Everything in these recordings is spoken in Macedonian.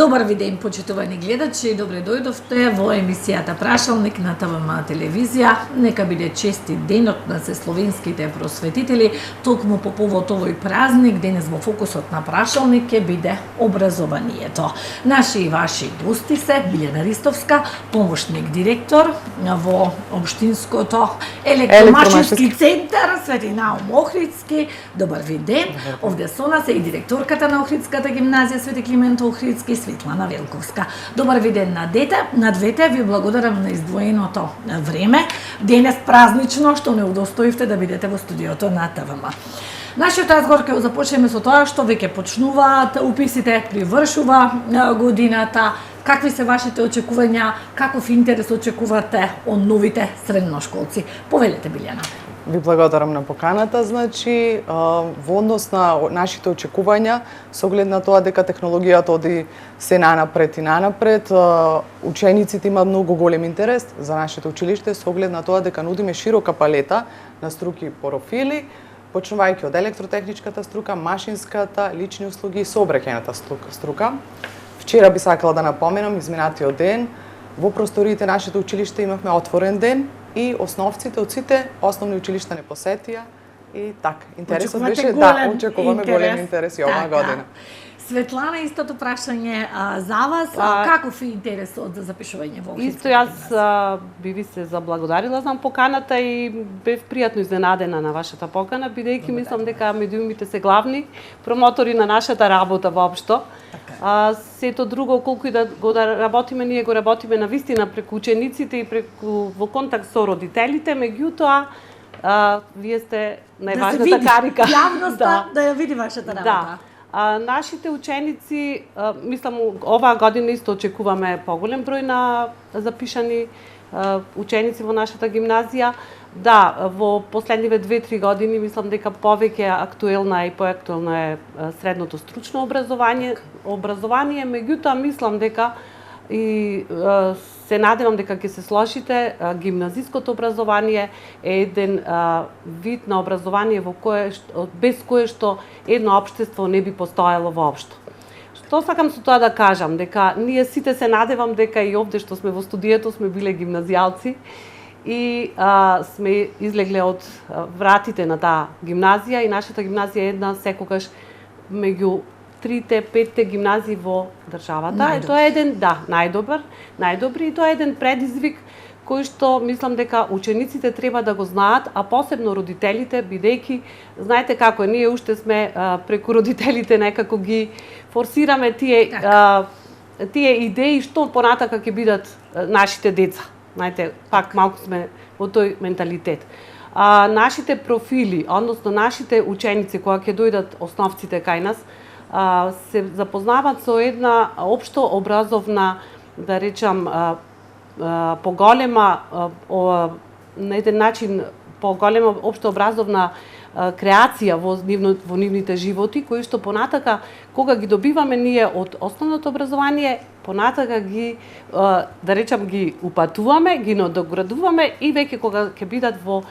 Добар ви ден, почитувани гледачи, добре дојдовте во емисијата Прашалник на ТВМ телевизија. Нека биде честит денот на се словенските просветители. Токму по повод овој празник, денес во фокусот на Прашалник ќе биде образованието. Наши и ваши гости се Билјана Ристовска, помошник директор во Општинското електромашински центар Свети Наум Охридски. Добар ви ден. Овде со нас е и директорката на Охридската гимназија Свети Климент Охридски, Светлана Велковска. Добар ви ден на двете, ви благодарам на издвоеното време. Денес празнично што не удостоивте да бидете во студиото на ТВМ. Нашиот разговор ќе го започнеме со тоа што веќе почнуваат уписите, привршува годината. Какви се вашите очекувања, каков интерес очекувате од новите средношколци? Повелете, Билјана. Ви благодарам на поканата. Значи, во однос на нашите очекувања, со оглед на тоа дека технологијата оди се нанапред и нанапред, учениците имаат многу голем интерес за нашето училиште, со оглед на тоа дека нудиме широка палета на струки и профили, почнувајќи од електротехничката струка, машинската, лични услуги и сообраќајната струка. Вчера би сакала да напоменам, изминатиот ден, во просториите нашето училиште имавме отворен ден и основците од сите основни училишта не посетија и така. Интересот беше очекуваме голем интерес и оваа година. Светлана, истото прашање за вас, каков е интересот за запишување во Охридската гимназија? Исто јас би ви се заблагодарила за поканата и бев пријатно изненадена на вашата покана, бидејќи мислам дека медиумите се главни промотори на нашата работа воопшто. Сето друго, колку и да го работиме, ние го работиме на вистина преку учениците и преку во контакт со родителите, меѓутоа вие сте најважната карика. Јавноста да ја види вашата работа. Нашите ученици, мислам, оваа година исто очекуваме поголем број на запишани ученици во нашата гимназија. Да, во последниве 2-3 години мислам дека повеќе актуелна и поактуелно е средното стручно образование, меѓутоа мислам дека и се надевам дека ќе се сложите, гимназиското образование е еден вид на образование без кое што едно општество не би постоело воопшто. Што сакам со тоа да кажам? Дека ние сите се надевам дека и овде што сме во студието сме биле гимназијалци и сме излегле од вратите на таа гимназија и нашата гимназија е една секогаш меѓу 3-5 гимназии во државата. Тоа е еден, најдобри и тоа е еден предизвик кој што мислам дека учениците треба да го знаат, а посебно родителите, бидејќи знаете како е, ние уште сме преку родителите некако ги форсираме тие идеи што понатака ќе бидат нашите деца. Знаете, пак малку сме во тој менталитет. Нашите профили, односно нашите ученици кога ќе дојдат основците кај нас, се запознаваат со една општо образовна, да речам, поголема, на еден начин поголема општо образовна креација во нивните животи, кои што понатака, кога ги добиваме ние од основното образование, понатака ги, да речам, ги упатуваме, ги надоградуваме и веќе кога ќе бидат во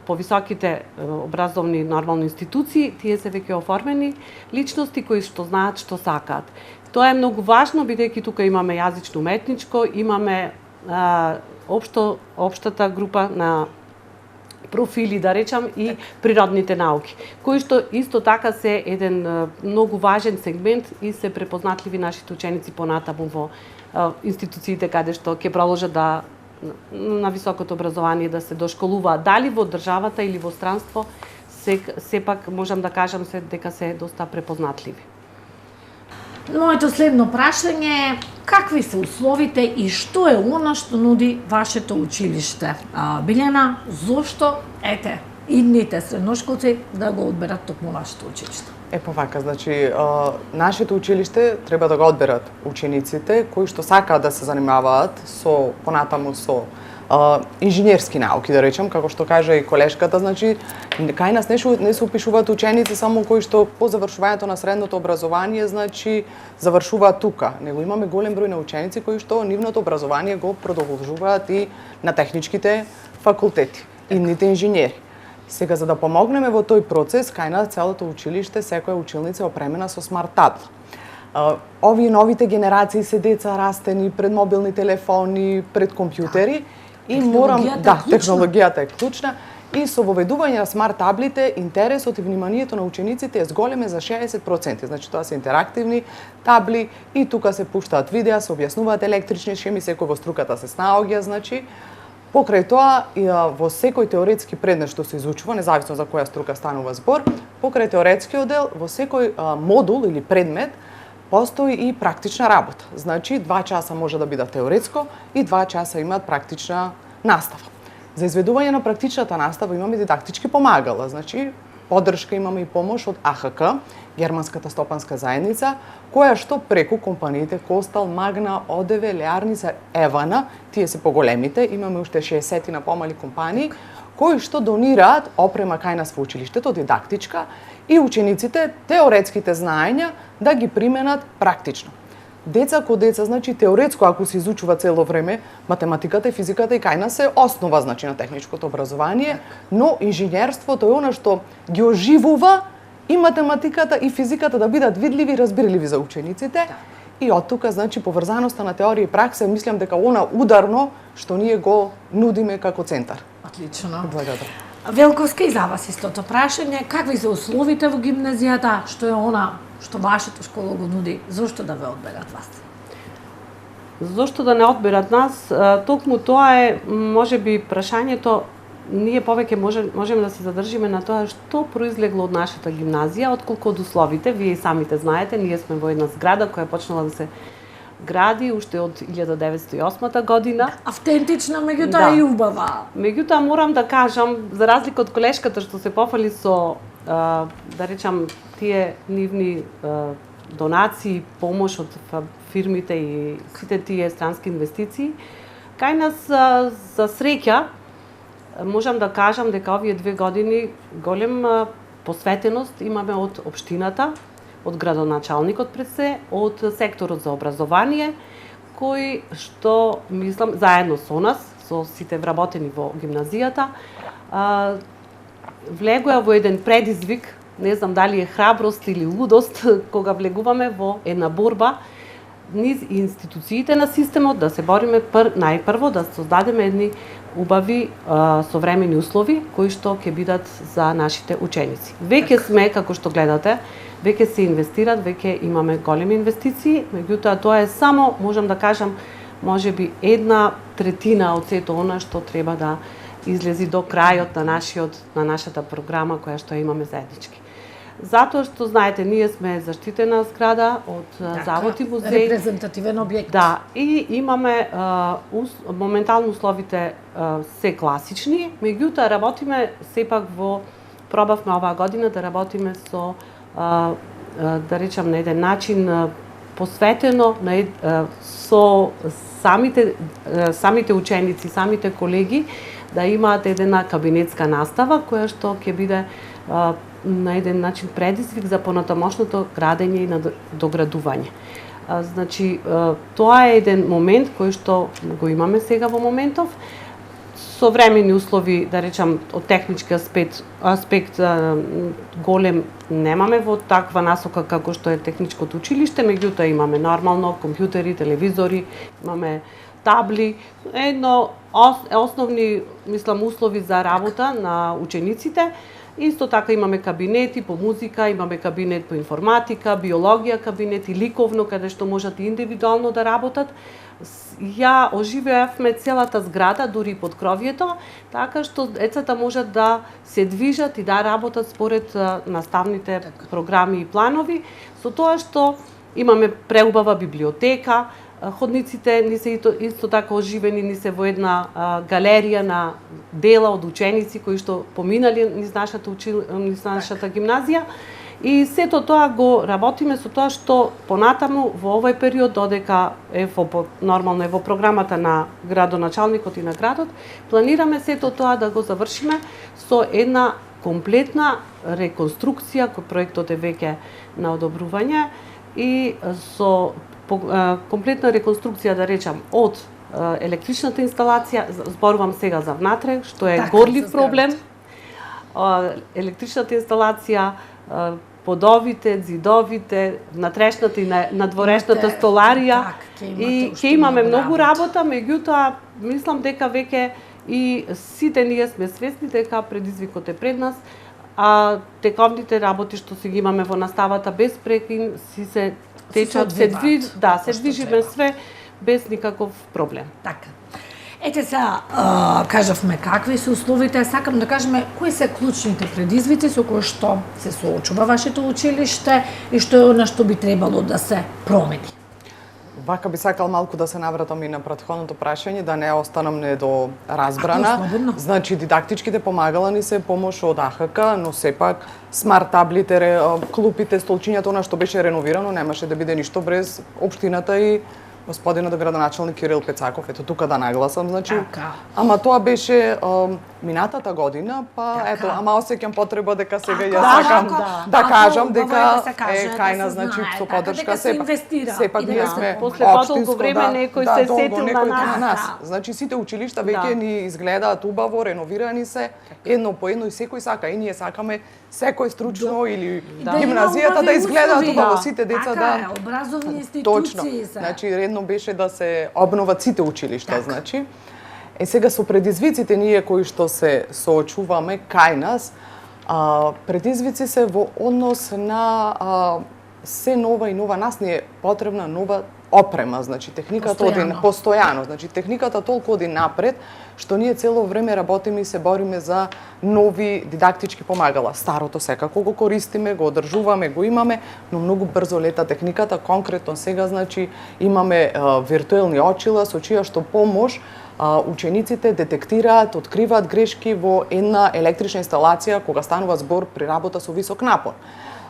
повисоките образовни нормални институции, тие се веќе оформени личности кои што знаат што сакаат. Тоа е многу важно, бидејќи тука имаме јазично-уметничко, имаме општата група на профили, да речам, и природните науки, кои што исто така се еден многу важен сегмент и се препознатливи нашите ученици понатаму во институциите каде што ќе продолжат да на високото образование да се дошколуваат, дали во државата или во странство, сепак можам да кажам дека се доста препознатливи. Моето следно прашање е какви се условите и што е она што нуди вашето училиште? Билјана, зошто идните средношколци да го одберат токму вашето училиште? Вака, значи, нашето училиште треба да го одберат учениците кои што сакаат да се занимаваат понатаму со инженерски науки, да речем, како што кажа и колешката, значи, кај нас не се упишуваат ученици само кои што по завршувањето на средното образование, значи, завршуваат тука. Него имаме голем број на ученици кои што нивното образование го продолжуваат и на техничките факултети, идните инженери. Сега, за да помогнеме во тој процес, кај нас целото училиште, секоја училница е опремена со смарт табла. Овие новите генерации се деца растени пред мобилни телефони, пред компјутери и технологијата е клучна. И со воведување на смарт таблите, интересот и вниманието на учениците е зголеме за 60%. Значи, тоа се интерактивни табли и тука се пуштаат видеа, се објаснуваат електрични шеми, секој во струката се снаоѓа, значи. Покрај тоа, во секој теоретски предмет што се изучува, независно за која струка станува збор, покрај теоретскиот дел, во секој модул или предмет, постои и практична работа. Значи, 2 часа може да биде теоретско и 2 часа имаат практична настава. За изведување на практичната настава имаме дидактички помагала, значи поддршка имаме и помош од АХК, Германската стопанска заедница, која што преку компаниите Костал, Магна, ОДВ, Леарница, Евана, тие се поголемите, имаме уште 60 на помали компании, кои што донираат опрема кај нас во училиштето, дидактичка, и учениците теоретските знаења да ги применат практично. Деца ко деца, значи теоретско ако се изучува цело време, математиката и физиката и кај нас се основа значи на техничкото образование, но инженерството е она што ги оживува и математиката и физиката да бидат видливи и разбирливи за учениците. И од тука, значи, поврзаноста на теорија и пракса, мислам дека она ударно што ние го нудиме како центар. Отлично. Благодарам. Велковска, и за вас истото прашање, какви се условите во гимназијата, што е она што вашата школа го нуди, зошто да ве одберат вас? Зошто да не одберат нас? Токму тоа е, можеби, прашањето, ние повеќе можеме да се задржиме на тоа што произлегло од нашата гимназија, отколку од условите. Вие и самите знаете, ние сме во една зграда која почнала да се гради уште од 1908 година. Автентична, меѓутоа и убава. Меѓутоа морам да кажам, за разлика од колешката што се пофали со, да речам, тие нивни донации, помош од фирмите и сите тие странски инвестиции, кај нас за среќа можам да кажам дека овие 2 години голем посветеност имаме од општината, од градоначалникот пред се, од секторот за образование, кој што, мислам, заедно со нас, со сите вработени во гимназијата, влегоа во еден предизвик, не знам дали е храброст или лудост, кога влегуваме во една борба низ институциите на системот, да се бориме најпрво да создадеме едни убави современи услови кои што ќе бидат за нашите ученици. Веќе сме, како што гледате, веќе се инвестират, веќе имаме големи инвестиции, меѓутоа тоа е само, можам да кажам, можеби 1/3 од сето она што треба да излези до крајот на нашата програма која што имаме заеднички. Затоа што, знаете, ние сме заштитена зграда од завод и музеј. Репрезентативен објект. Да, и имаме, моментално условите се класични, меѓутоа работиме сепак пробавме оваа година да работиме со, да речам, на еден начин посветено со самите ученици, самите колеги, да имаат една кабинетска настава, која што ќе биде на еден начин предизвик за понатамошното градење и доградување. Значи, тоа е еден момент кој што го имаме сега во моментов. Современи услови, да речам, од технички аспект голем немаме во таква насока како што е техничкото училиште, меѓутоа имаме нормално компјутери, телевизори, имаме табли, основни, мислам, услови за работа на учениците. Исто така имаме кабинети по музика, имаме кабинет по информатика, биологија кабинет и ликовно, каде што можат индивидуално да работат. Ја оживеавме целата зграда, дури под кровјето, така што децата можат да се движат и да работат според наставните програми и планови, со тоа што имаме преубава библиотека, ходниците ни се исто така оживени, ни се во една галерија на дела од ученици кои што поминали низ нашата гимназија. И сето тоа го работиме со тоа што понатаму во овој период, додека нормално е во програмата на градоначалникот и на градот, планираме сето тоа да го завршиме со една комплетна реконструкција, кој проектот е веќе на одобрување, и со комплетна реконструкција, да речам, од електричната инсталација, зборувам сега за внатре, што е горлив проблем. Електричната инсталација, подовите, зидовите, натрешната и надворешната столарија. И ќе имаме многу работа, меѓутоа мислам дека веќе и сите ние сме свесни дека предизвикот е пред нас, а тековните работи што си ги имаме во наставата без прекин си се течат, се движиме све без никаков проблем. Така. Ете сега, кажавме какви се условите, сакам да кажеме кои се клучните предизвици со кои што се соочува вашето училиште и што е на што би требало да се промени. Вака би сакал малку да се навратам и на претходното прашање, да не останам недоразбрана. Значи, дидактичките помагала ни се помош од АХК, но сепак смарт таблите, клупите, столчињата, она што беше реновирано, немаше да биде ништо без општината и господинот градоначалник Кирил Пецаков, ето тука да нагласам, значи. Така. Ама тоа беше минатата година, па така. Ето, ама осеќам потреба дека сега ја сакам да кажам дека кајна, значи, со подршка сепак ние сме после подолго време некој се сетил на нас. Значи сите училишта веќе ни изгледаат убаво, реновирани се, едно по едно и секој сака, и ние сакаме секој стручно или гимназијата да изгледаат убаво, сите деца да образовни институции. Точно. Значи редно беше да се обноват сите училишта, значи. Сега со предизвиците ние кои што се соочуваме кај нас, предизвици се во однос на се нова и нова, нас ни е потребна нова опрема, значи техниката оди постојано, значи техниката толку оди напред што ние цело време работиме и се бориме за нови дидактички помагала. Старото секако го користиме, го одржуваме, го имаме, но многу брзо лета техниката. Конкретно сега значи имаме виртуелни очила со чија што помош учениците детектираат, откриваат грешки во една електрична инсталација кога станува збор при работа со висок напор.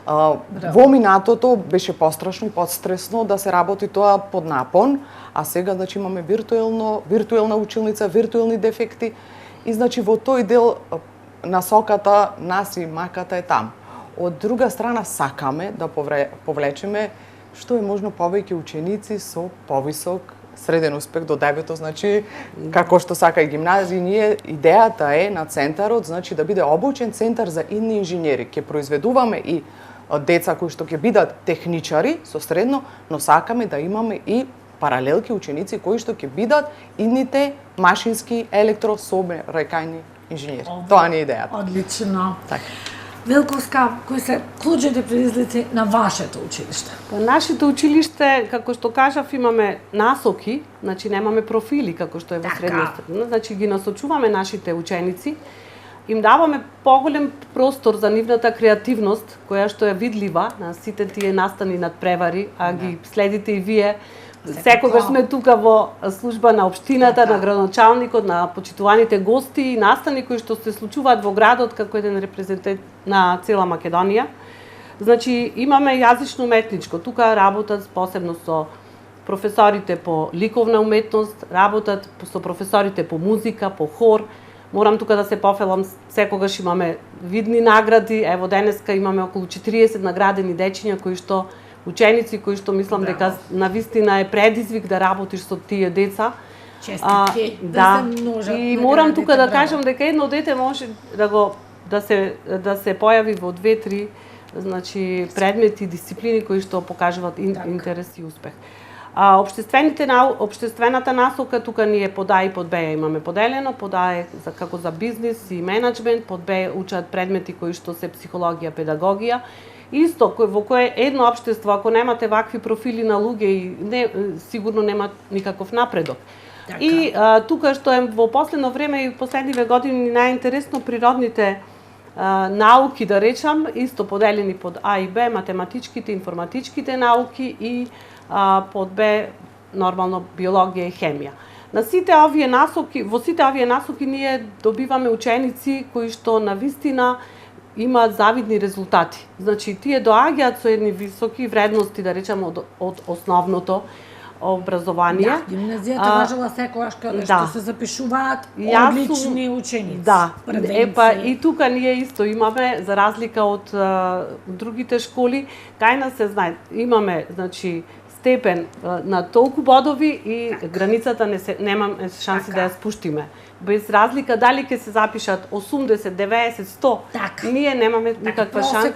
Во минатото беше пострашно и подстресно да се работи тоа под напон, а сега значи имаме виртуелна училница, виртуелни дефекти и значи во тој дел насоката нас и маката е там. Од друга страна сакаме да повлечеме што е можно повеќе ученици со повисок среден успех до 9, значи како што сака и гимназија, ние идејата е на центарот, значи да биде обучен центар за идни инженери. Ќе произведуваме и деца кои што ќе бидат техничари со средно, но сакаме да имаме и паралелки ученици кои што ќе бидат идните машински електросообраќајни инженери. Тоа не е идејата. Одлично. Така. Велковска, кои се клучните предизвици на вашето училиште? Па нашето училиште, како што кажав, имаме насоки, значи немаме профили како што е во средната. Значи ги насочуваме нашите ученици, им даваме поголем простор за нивната креативност, која што е видлива на сите тие настани надпревари, а ги следите и вие. Секогаш сме тука во служба на општината, на градоначалникот, на почитуваните гости и настани кои што се случуваат во градот како еден репрезентант на цела Македонија. Значи имаме јазично-уметничко, тука работат посебно со професорите по ликовна уметност, работат со професорите по музика, по хор. Морам тука да се пофелам, секогаш имаме видни награди, ево денеска имаме околу 40 наградени дечиња кои што ученици кои што мислам дека навистина е предизвик да работиш со тие деца. Честитки, да се множат. И морам тука да кажам дека едно дете може да се појави во 2-3 значи предмети, дисциплини кои што покажуваат интерес и успех. Општествената насока тука ние под А и под Б имаме поделено, под А е како за бизнис и менаџмент, под Б учат предмети кои што се психологија, педагогија. Исто, во кое едно општество, ако немате вакви профили на луѓе, и сигурно нема никаков напредок. Така. И тука што е во последно време и последниве години најинтересно природните науки, да речам, исто поделени под А и Б, математичките, информатичките науки и под Б нормално биологија и хемија. Во сите овие насоки ние добиваме ученици кои што навистина имаат завидни резултати. Значи, тие доаѓаат со едни високи вредности, да речеме, од основното образование. Да, гимназијата важела секогаш каде што се запишуваат одлични ученици. Да, и тука ние исто имаме, за разлика од другите школи, кај нас се знае, имаме, значи, степен на толку бодови и границата немаме шанси да ја спуштиме. Без разлика дали ќе се запишат 80, 90, 100, ние немаме никаква шанса.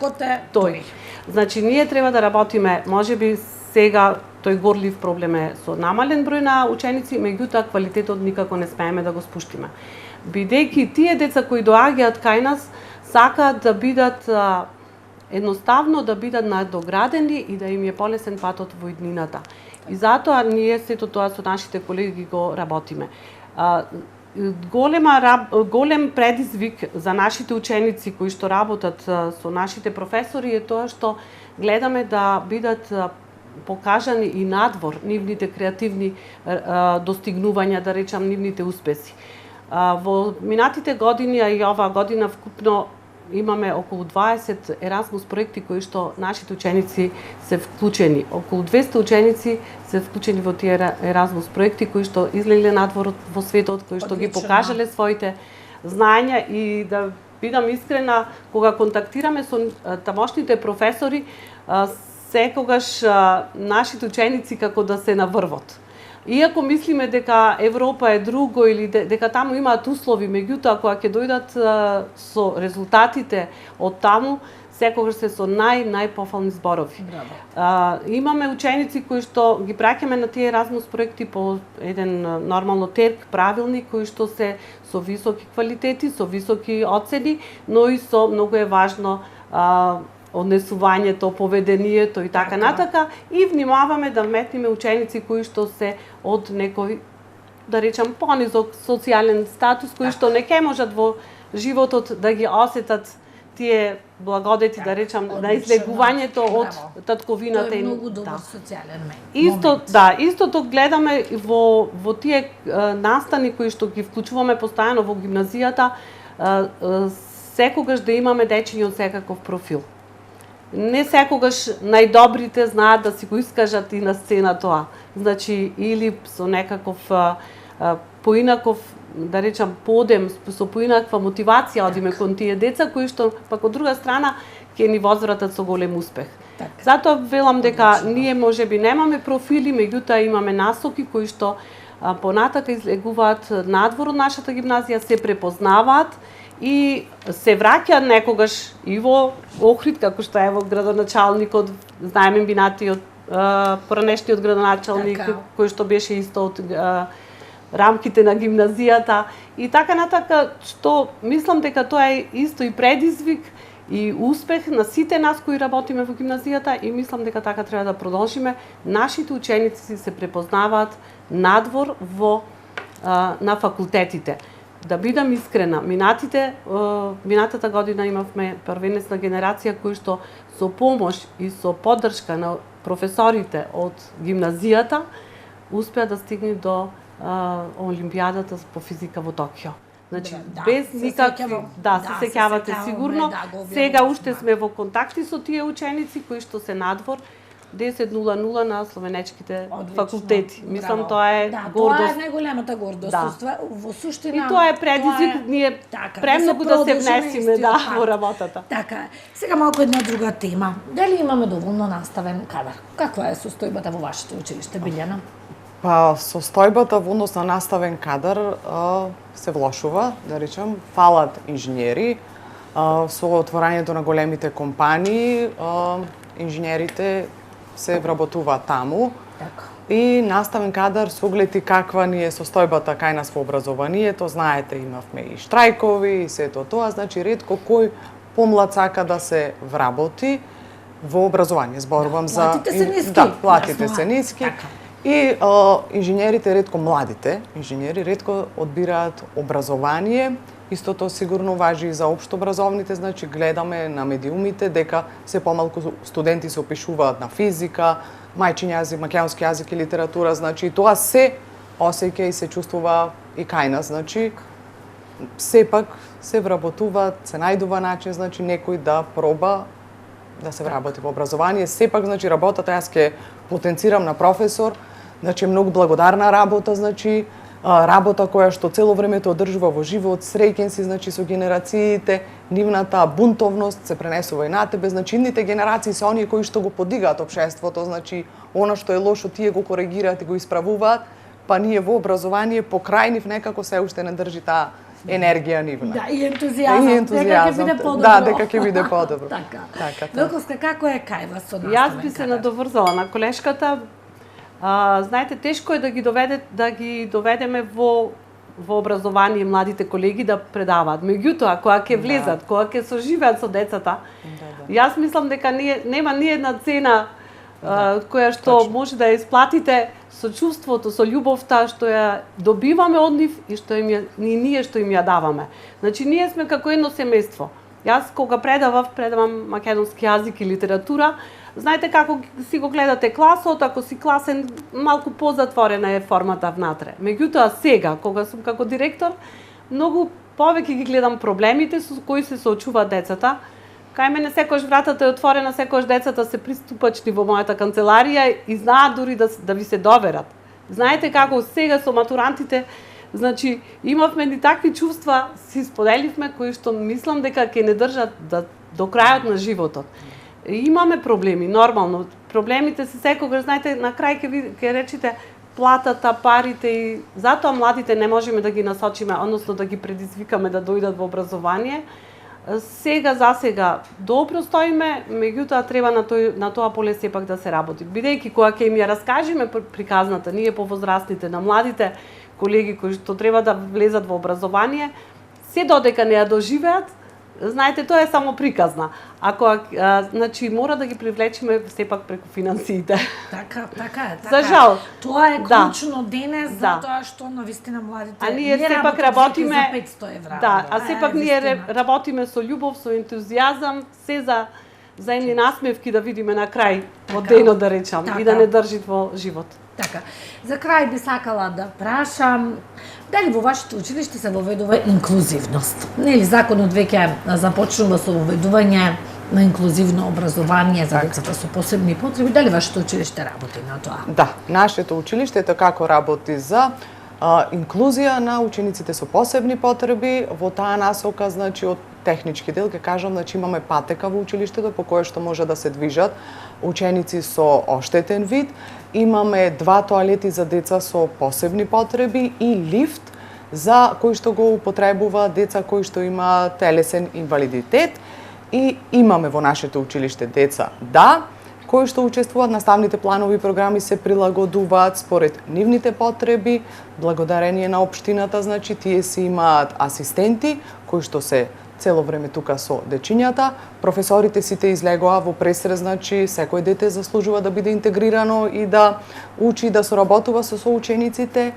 Тој. Значи ние треба да работиме, можеби сега тој горлив проблем е со намален број на ученици, меѓутоа квалитетот никако не смееме да го спуштиме. Бидејќи тие деца кои доаѓаат кај нас сакаат да бидат едноставно да бидат надоградени и да им е полесен патот во иднината. И затоа ние сето тоа со нашите колеги го работиме. Голем предизвик за нашите ученици кои што работат со нашите професори е тоа што гледаме да бидат покажани и надвор нивните креативни достигнувања, да речам нивните успеси. Во минатите години, а и оваа година вкупно имаме околу 20 Erasmus проекти кои што нашите ученици се вклучени. Околу 200 ученици се вклучени во тие Erasmus проекти кои што излегле надвор во светот, кои што ги покажале своите знаења. И да бидам искрена, кога контактираме со тамошните професори, секогаш нашите ученици како да се на врвот. Иако мислиме дека Европа е друго или дека таму имаат услови, меѓутоа кога ќе дојдат со резултатите од таму, секогаш се со најпофални зборови. Имаме ученици кои што ги праќаме на тие Erasmus проекти по еден нормално терк правилник кои што се со високи квалитети, со високи оцени, но и со многу е важно однесувањето, поведението и така натака, и внимаваме да вметниме ученици кои што се од некој, да речам, понизок социјален статус, кои што не ке можат во животот да ги осетат тие благодети, да речам, на излегувањето од татковината. Тоа е многу добар социјален момент. Истото гледаме во тие настани кои што ги вклучуваме постојано во гимназијата, секогаш да имаме дечиња од секаков профил. Не секогаш најдобрите знаат да си го искажат и на сцена тоа. Значи, или со некаков поинаков, да речам, подем, со поинаква мотивација одиме кон тие деца, кои што, пак од друга страна, ќе ни возвратат со голем успех. Затоа велам дека ние можеби немаме профили, меѓутоа имаме насоки кои што понатака излегуваат надвор од нашата гимназија, се препознаваат и се враќаат некогаш и во Охрид, како што е во градоначалникот, знаеме минатиот, поранешниот градоначалник, кој што беше исто од рамките на гимназијата и така натака, што мислам дека тоа е исто и предизвик и успех на сите нас кои работиме во гимназијата и мислам дека така треба да продолжиме. Нашите ученици се препознаваат надвор на факултетите. Да бидам искрена, минатата година имавме првенецна генерација кои што со помош и со поддршка на професорите од гимназијата успеа да стигне до Олимпијадата по физика во Токио. Значи, без никакви... се сеќавате сигурно. Сега уште сме во контакти со тие ученици кои што се надвор 10.00 на словенечките факултети. Мислам, тоа е гордост. Тоа е најголемата гордост. Во суштина... И тоа е предизвик, ние премногу да се внесиме во работата. Така. Сега малку една друга тема. Дали имаме доволно наставен кадар? Каква е состојбата во вашето училиште, Билјана? Па, состојбата во однос на наставен кадар се влошува, да речем, фалат инженери. Со отворањето на големите компании, инженерите се вработуваат таму. И наставен кадар со оглед и каква ни е состојбата кај нас во образованието, знаете, имавме и штрајкови и сето тоа, значи ретко кој помлад сака да се вработи во образование. Зборувам за платите се ниски. Платите се ниски. И инженерите, ретко младите инженери, ретко одбираат образование. Истото сигурно важи и за општобразовните, значи гледаме на медиумите дека се помалку студенти се опишуваат на физика, мајчин јазик, македонски јазик и литература, значи тоа се осеќа и се чувствува и кај нас, значи сепак се вработуваат, се најдува начин, значи некој да проба да се вработи во образование. Сепак, значи работата јас ќе потенцирам на професор, значи многу благодарна работа, значи работа која што цело време те одржува во живот, среќен си, значи, со генерациите, нивната бунтовност се пренесува и на тебе, значи, идните генерации се оние кои што го подигаат општеството, значи, она што е лошо тие го коригираат и го исправуваат, па ние во образование покрај нив некако се уште не држи таа енергија нивна. Да, и ентузијазам, дека ќе биде подобро. Да, дека ќе биде подобро. Така. Велковска, како е кај вас со наставен Јас би се надоврзала на колешката. Знаете, тешко е да ги доведеме во образование младите колеги да предаваат. Меѓутоа, кога ќе влезат, кога ќе соживеат со децата, јас мислам дека нема ни една цена која што може да ја исплатите со чувството, со љубовта што ја добиваме од нив и што ние што им ја даваме. Значи, ние сме како едно семејство. Јас кога предавам македонски јазик и литература, знаете како си го гледате класот, ако си класен, малку позатворена е формата внатре. Меѓутоа сега, кога сум како директор, многу повеќе ги гледам проблемите со кои се соочуваат децата. Кај мене секојаш вратата е отворена, секојаш децата се приступачни во мојата канцеларија и знаат дури да ви се доверат. Знаете како сега со матурантите, значи имавме ни такви чувства, си споделивме кои што мислам дека ќе не држат до крајот на животот. Имаме проблеми, нормално. Проблемите се секогаш, знаете, на крај ќе речите платата, парите и затоа младите не можеме да ги насочиме, односно да ги предизвикаме да дојдат во образование. За сега добро стоиме, меѓутоа треба на тоа поле сепак да се работи. Бидејќи кога ќе им ја раскажеме приказната, ние повозрастните, на младите колеги кои што треба да влезат во образование, се додека не ја доживеат, знаете, тоа е само приказна. Значи, мора да ги привлечеме сепак преку финансиите. Така е. За жал. Тоа е клучно денес, затоа што навистина младите А ние сепак работиме за 500 евра. Да, а сепак ние работиме со љубов, со ентузијазам, се за едни насмевки да видиме на крај од денот, да речам, и да не држи во живот. Така. За крај би сакала да прашам дали во вашето училиште се воведува инклузивност? Нели законот веќе започнува со воведување на инклузивно образование за децата со посебни потреби? Дали вашето училиште работи на тоа? Да, нашето училиште како работи за инклузија на учениците со посебни потреби. Во таа насока, значи, од технички дел, ќе кажам, значи, имаме патека во училиштето по која што може да се движат ученици со оштетен вид. Имаме 2 тоалети за деца со посебни потреби и лифт за кои што го употребуваат деца кои што имаат телесен инвалидитет. И имаме во нашето училиште деца, кои што учествуваат, наставните планови програми се прилагодуваат според нивните потреби, благодарение на општината, значи тие си имаат асистенти кои што се цело време тука со дечињата. Професорите сите излегоа во пресрез, значи секој дете заслужува да биде интегрирано и да учи, да соработува со соучениците.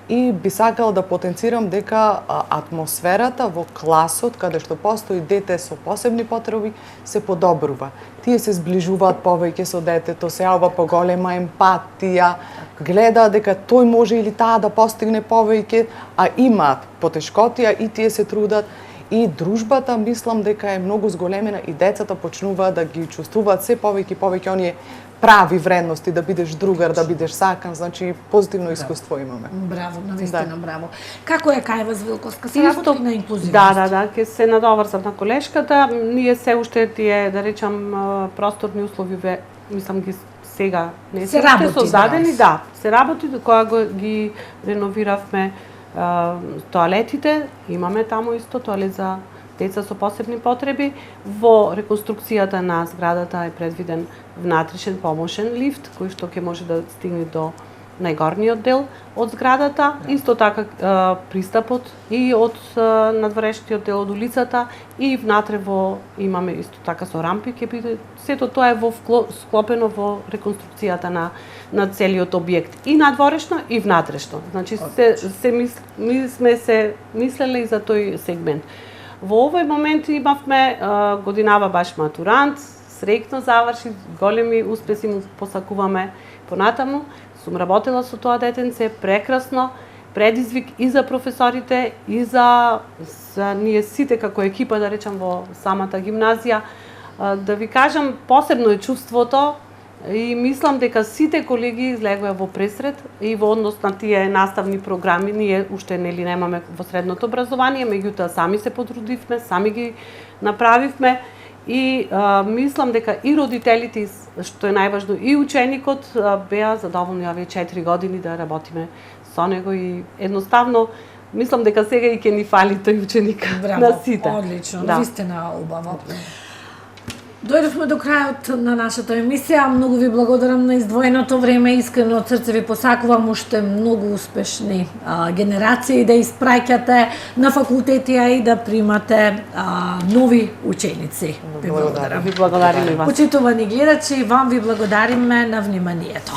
И би сакал да потенцирам дека атмосферата во класот, каде што постои дете со посебни потреби, се подобрува. Тие се зближуваат повеќе со детето, се јавува поголема емпатија, гледа дека тој може или таа да постигне повеќе, а имаат потешкотија и тие се трудат. И дружбата, мислам дека е многу зголемена и децата почнуваат да ги чувствуваат се повеќе и повеќе оние прави вредности, да бидеш другар, да бидеш сакан, значи позитивно искуство имаме. Браво, навистина браво. Како е кај вас, Велковска? Се работи на инклузивност? Да, ќе се надоврзам на колешката. Ние се уште тие, да речам, просторни услови, мислам ги сега не се создадени, се работи кога ги реновиравме тоалетите, имаме таму исто тоалет за деца со посебни потреби. Во реконструкцијата на зградата е предвиден внатрешен помошен лифт, кој што ќе може да стигне до најгорниот дел од зградата. Исто така пристапот и од надворешниот дел од улицата и внатре имаме исто така со рампи, ќе биде сето тоа е склопено во реконструкцијата на целиот објект, и надворешно и внатрешно. Значи сме се мислеле и за тој сегмент. Во овој момент имавме годинава баш матурант, среќно заврши, големи успеси му посакуваме понатаму. Сум работела со тоа детенце, прекрасно, предизвик и за професорите, и за ние сите како екипа, да речам, во самата гимназија. Да ви кажам, посебно е чувството И мислам дека сите колеги излегоа во пресред и во однос на тие наставни програми. Ние уште немаме во средното образование, меѓутоа сами се потрудивме, сами ги направивме и мислам дека и родителите, што е најважно, и ученикот беа задоволни овие 4 години да работиме со него и едноставно мислам дека сега и ќе ни фали тој ученик. Браво, на сите. одлично, Да. вистина убаво. Дојдовме до крајот на нашата емисија. Многу ви благодарам на издвоеното време. Искрено од срце ви посакувам уште многу успешни генерации да испраќате на факултети и да примате нови ученици. Ви благодарам. Ви благодариме и вас. Почитувани гледачи, вам ви благодариме на вниманието.